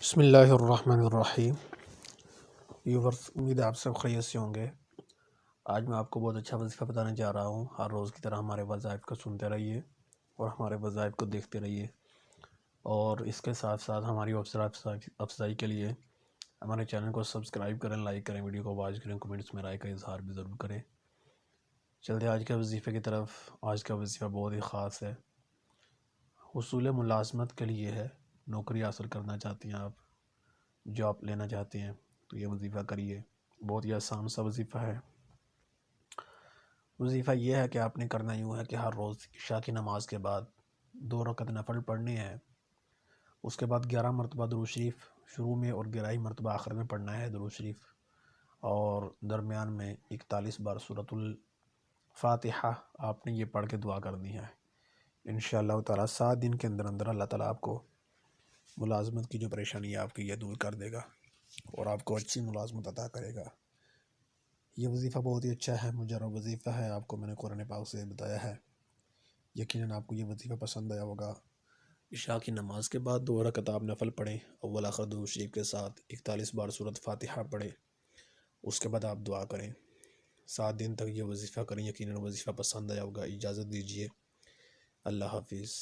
بسم اللہ الرحمن الرحیم۔ ویورز، امید ہے آپ سب خیریت سے ہوں گے۔ آج میں آپ کو بہت اچھا وظیفہ بتانے جا رہا ہوں۔ ہر روز کی طرح ہمارے وظائف کو سنتے رہیے اور ہمارے وظائف کو دیکھتے رہیے، اور اس کے ساتھ ساتھ ہماری حوصلہ افزائی کے لیے ہمارے چینل کو سبسکرائب کریں، لائک کریں، ویڈیو کو واچ کریں، کمنٹس میں رائے کا اظہار بھی ضرور کریں۔ چلتے آج کے وظیفے کی طرف۔ آج کا وظیفہ بہت ہی خاص ہے، حصول ملازمت کے لیے ہے۔ نوکری حاصل کرنا چاہتی ہیں آپ، جاب لینا چاہتے ہیں تو یہ وظیفہ کریے۔ بہت ہی آسان سا وظیفہ ہے۔ وظیفہ یہ ہے کہ آپ نے کرنا یوں ہے کہ ہر روز عشاء کی نماز کے بعد 2 رکعت نفل پڑھنے ہیں۔ اس کے بعد 11 مرتبہ درود شریف شروع میں اور 11 مرتبہ آخر میں پڑھنا ہے درود شریف، اور درمیان میں 41 بار سورۃ الفاتحہ آپ نے یہ پڑھ کے دعا کرنی ہے۔ انشاءاللہ تعالیٰ 7 دن کے اندر اندر اللہ تعالیٰ آپ کو ملازمت کی جو پریشانی ہے آپ کی یہ دور کر دے گا اور آپ کو اچھی ملازمت عطا کرے گا۔ یہ وظیفہ بہت ہی اچھا ہے، مجرب وظیفہ ہے، آپ کو میں نے قرآن پاک سے بتایا ہے۔ یقیناً آپ کو یہ وظیفہ پسند آیا ہوگا۔ عشاء کی نماز کے بعد 2 رکعت آپ نفل پڑھیں، اول آخر درود شریف کے ساتھ 41 بار سورۃ فاتحہ پڑھیں، اس کے بعد آپ دعا کریں۔ 7 دن تک یہ وظیفہ کریں، یقیناً وظیفہ پسند آیا ہوگا۔ اجازت دیجیے، اللہ حافظ۔